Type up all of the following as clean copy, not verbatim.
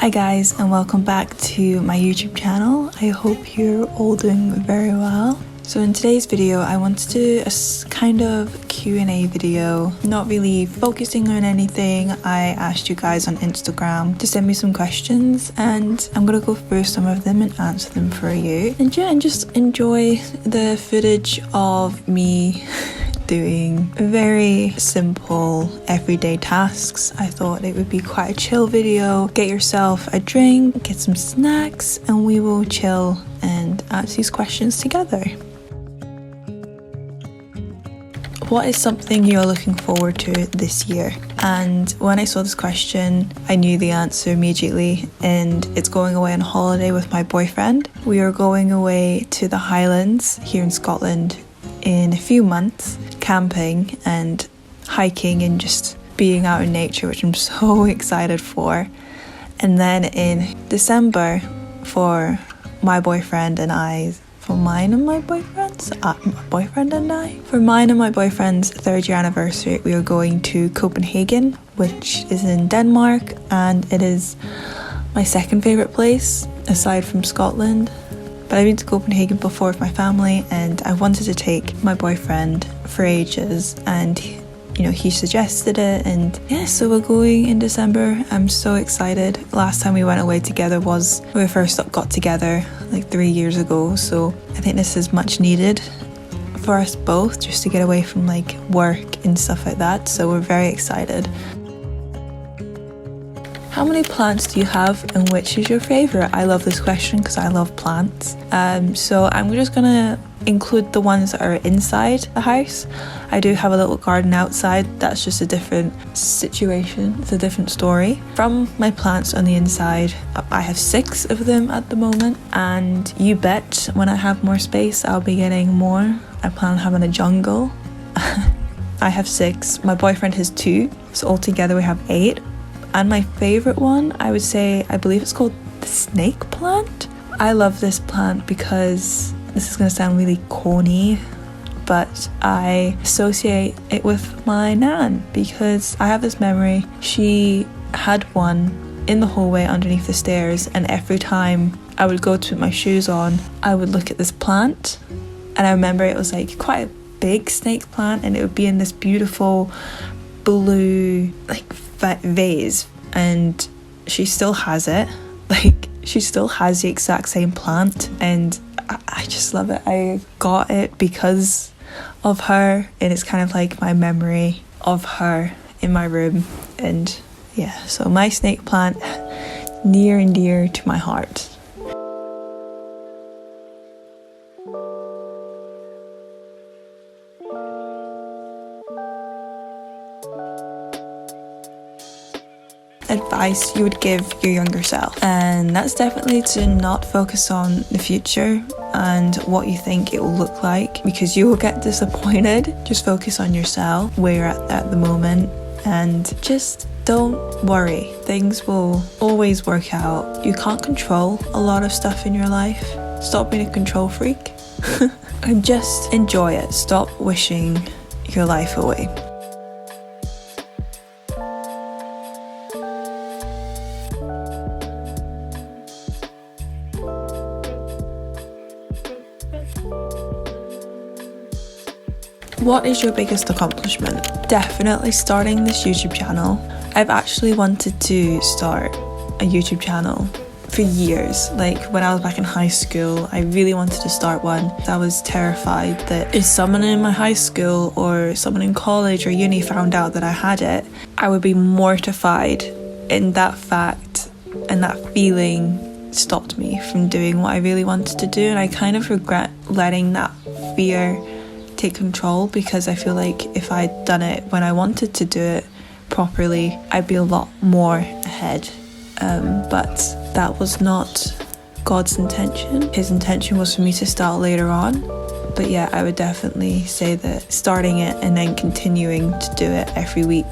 Hi guys, and welcome back to my YouTube channel. I hope you're all doing very well. So in today's video, I want to do a kind of Q&A video, not really focusing on anything. I asked you guys on Instagram to send me some questions, and I'm gonna go through some of them and answer them for you. And yeah, and just enjoy the footage of me doing very simple everyday tasks. I thought it would be quite a chill video. Get yourself a drink, get some snacks, and we will chill and answer these questions together. What is something you're looking forward to this year? And when I saw this question, I knew the answer immediately, and it's going away on holiday with my boyfriend. We are going away to the Highlands here in Scotland in a few months, camping and hiking and just being out in nature, which I'm so excited for. And then in December, for mine and my boyfriend's 3rd year anniversary, we are going to Copenhagen, which is in Denmark, and it is my second favourite place aside from Scotland. But I've been to Copenhagen before with my family, and I wanted to take my boyfriend for ages, and he suggested it, and yeah, so we're going in December. I'm so excited. Last time we went away together was when we first got together like 3 years ago, so I think this is much needed for us both, just to get away from like work and stuff like that, so we're very excited. How many plants do you have, and which is your favourite? I love this question because I love plants. So I'm just gonna include the ones that are inside the house. I do have a little garden outside. That's just a different situation. It's a different story. From my plants on the inside, I have 6 of them at the moment, and you bet when I have more space, I'll be getting more. I plan on having a jungle. I have 6. My boyfriend has 2, so altogether we have 8. And my favourite one, I believe it's called the snake plant. I love this plant because, this is going to sound really corny, but I associate it with my nan, because I have this memory. She had one in the hallway underneath the stairs, and every time I would go to put my shoes on, I would look at this plant, and I remember it was like quite a big snake plant, and it would be in this beautiful blue vase, and she still has it. She still has the exact same plant, and I just love it. I got it because of her, and it's kind of like my memory of her in my room. And yeah, so my snake plant, near and dear to my heart. Advice you would give your younger self? And that's definitely to not focus on the future and what you think it will look like, because you will get disappointed. Just focus on yourself, where you're at the moment, and just don't worry. Things will always work out. You can't control a lot of stuff in your life. Stop being a control freak and just enjoy it. Stop wishing your life away. What is your biggest accomplishment? Definitely starting this YouTube channel. I've actually wanted to start a YouTube channel for years. Like when I was back in high school, I really wanted to start one. I was terrified that if someone in my high school or someone in college or uni found out that I had it, I would be mortified. And that fact and that feeling stopped me from doing what I really wanted to do. And I kind of regret letting that fear take control, because I feel like if I'd done it when I wanted to do it properly, I'd be a lot more ahead. But that was not God's intention. His intention was for me to start later on. But yeah, I would definitely say that starting it and then continuing to do it every week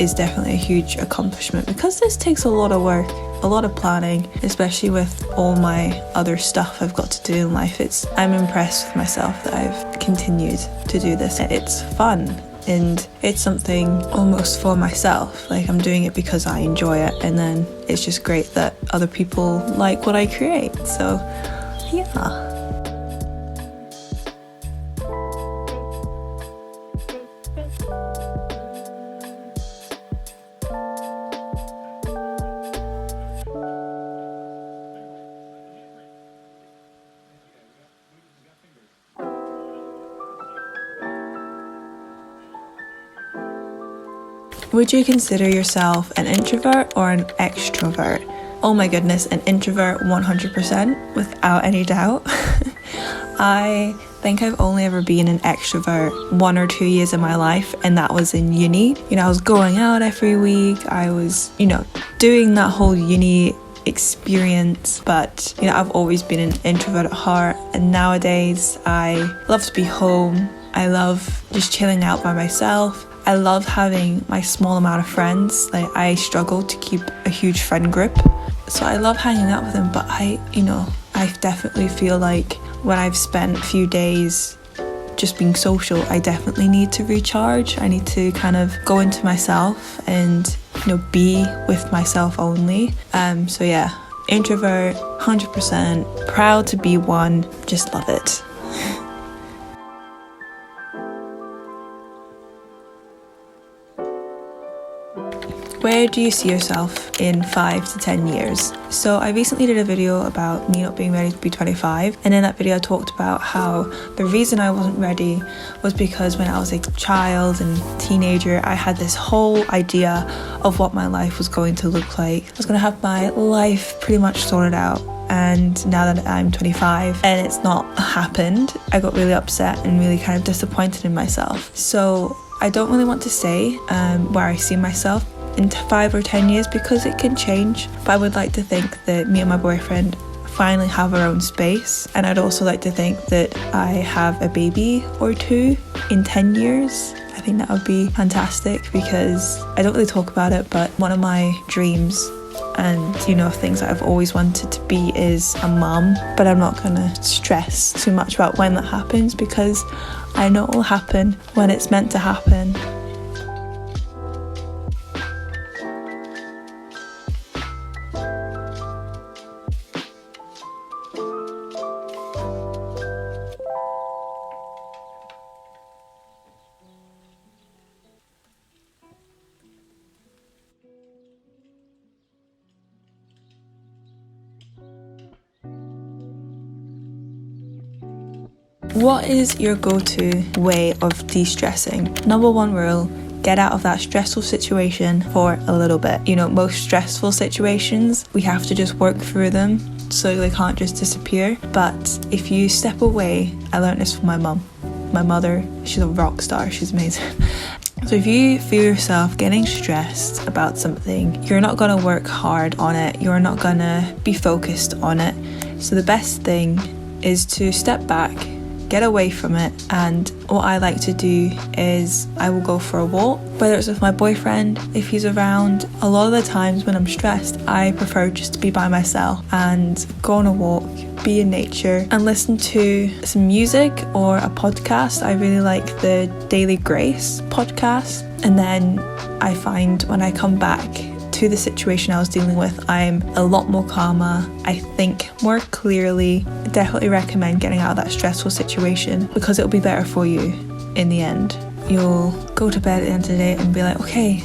is definitely a huge accomplishment, because this takes a lot of work, a lot of planning, especially with all my other stuff I've got to do in life. I'm impressed with myself that I've continued to do this. It's fun. and it's something almost for myself. Like, I'm doing it because I enjoy it, and then it's just great that other people like what I create. So yeah. Would you consider yourself an introvert or an extrovert? Oh my goodness, an introvert 100% without any doubt. I think I've only ever been an extrovert 1 or 2 years of my life, and that was in uni. I was going out every week. I was, doing that whole uni experience, but I've always been an introvert at heart, and nowadays I love to be home. I love just chilling out by myself. I love having my small amount of friends. Like, I struggle to keep a huge friend group, so I love hanging out with them. But I definitely feel like when I've spent a few days just being social, I definitely need to recharge. I need to kind of go into myself and be with myself only. So yeah, introvert 100%, proud to be one, just love it. Where do you see yourself in 5 to 10 years? So I recently did a video about me not being ready to be 25, and in that video I talked about how the reason I wasn't ready was because when I was a child and teenager, I had this whole idea of what my life was going to look like. I was going to have my life pretty much sorted out, and now that I'm 25 and it's not happened, I got really upset and really kind of disappointed in myself. So I don't really want to say where I see myself in 5 or 10 years because it can change, but I would like to think that me and my boyfriend finally have our own space, and I'd also like to think that I have a baby or two in 10 years. I think that would be fantastic because I don't really talk about it, but one of my dreams and things that I've always wanted to be is a mum, but I'm not gonna stress too much about when that happens because I know it will happen when it's meant to happen. What is your go-to way of de-stressing? Number 1 rule, get out of that stressful situation for a little bit. Most stressful situations, we have to just work through them, so they can't just disappear. But if you step away, I learned this from my mum. My mother, she's a rock star, she's amazing. So if you feel yourself getting stressed about something, you're not gonna work hard on it, you're not gonna be focused on it. So the best thing is to step back, get away from it, and what I like to do is I will go for a walk, whether it's with my boyfriend, if he's around. A lot of the times when I'm stressed, I prefer just to be by myself and go on a walk, be in nature, and listen to some music or a podcast. I really like the Daily Grace podcast, and then I find when I come back to the situation I was dealing with, I'm a lot more calmer, I think more clearly. I definitely recommend getting out of that stressful situation because it'll be better for you in the end. You'll go to bed at the end of the day and be like, okay,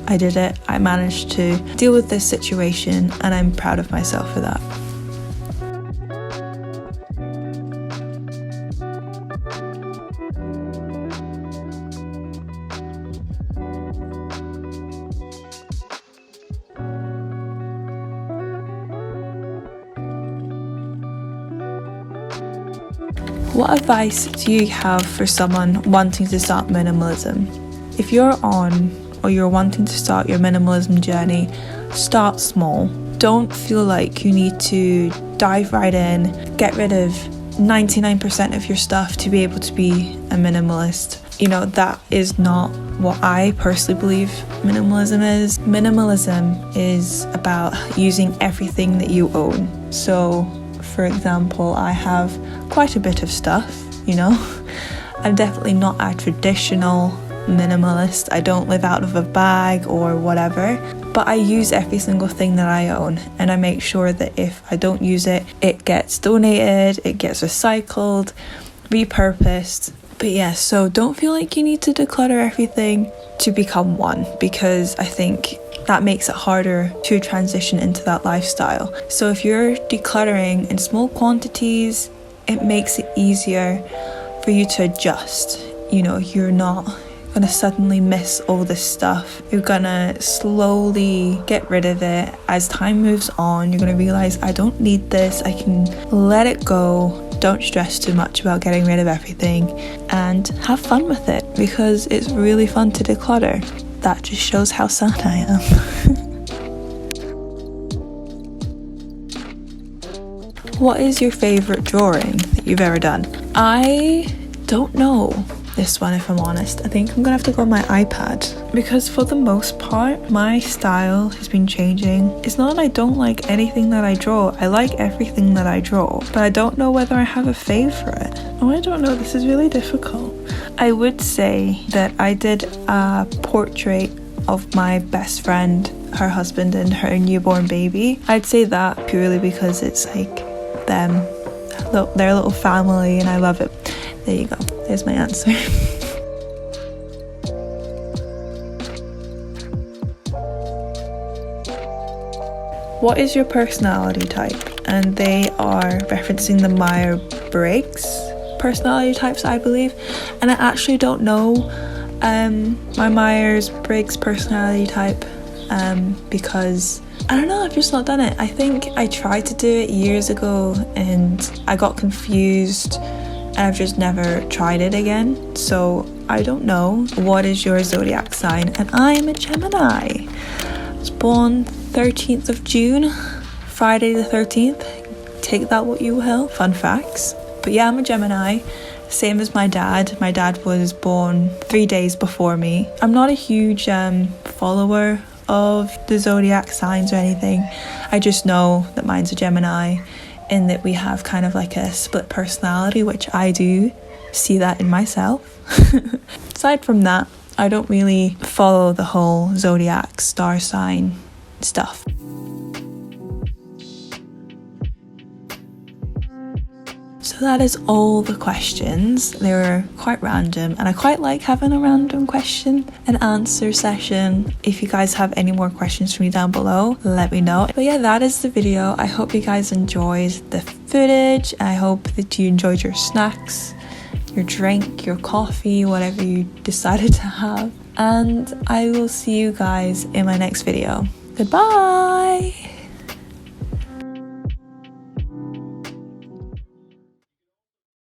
I did it, I managed to deal with this situation, and I'm proud of myself for that. What advice do you have for someone wanting to start minimalism? If you're on or you're wanting to start your minimalism journey, start small. Don't feel like you need to dive right in, get rid of 99% of your stuff to be able to be a minimalist. That is not what I personally believe minimalism is. Minimalism is about using everything that you own. So, for example, I have quite a bit of stuff, I'm definitely not a traditional minimalist. I don't live out of a bag or whatever, but I use every single thing that I own, and I make sure that if I don't use it, it gets donated, it gets recycled, repurposed. But yeah, so don't feel like you need to declutter everything to become one, because I think that makes it harder to transition into that lifestyle. So if you're decluttering in small quantities, it makes it easier for you to adjust. You know, you're not gonna suddenly miss all this stuff. You're gonna slowly get rid of it. As time moves on, you're gonna realize, I don't need this, I can let it go. Don't stress too much about getting rid of everything, and have fun with it, because it's really fun to declutter. That just shows how sad I am. What is your favourite drawing that you've ever done? I don't know this one, if I'm honest. I think I'm gonna have to go on my iPad, because for the most part my style has been changing. It's not that I don't like anything that I draw, I like everything that I draw, but I don't know whether I have a favourite. Oh, I don't know, this is really difficult. I would say that I did a portrait of my best friend, her husband and her newborn baby. I'd say that purely because it's like them, their little family, and I love it. There you go, there's my answer. What is your personality type? And they are referencing the Myers-Briggs personality types, I believe. And I actually don't know my Myers-Briggs personality type because I don't know, I've just not done it. I think I tried to do it years ago and I got confused, and I've just never tried it again. So I don't know. What is your zodiac sign? And I'm a Gemini. I was born 13th of June, Friday the 13th. Take that what you will. Fun facts. But yeah, I'm a Gemini. Same as my dad. My dad was born 3 days before me. I'm not a huge follower of the zodiac signs or anything. I just know that mine's a Gemini, in that we have kind of like a split personality, which I do see that in myself. Aside from that, I don't really follow the whole zodiac star sign stuff. So that is all the questions. They were quite random, and I quite like having a random question and answer session. If you guys have any more questions for me down below, let me know. But yeah, that is the video. I hope you guys enjoyed the footage. I hope that you enjoyed your snacks, your drink, your coffee, whatever you decided to have. And I will see you guys in my next video. Goodbye!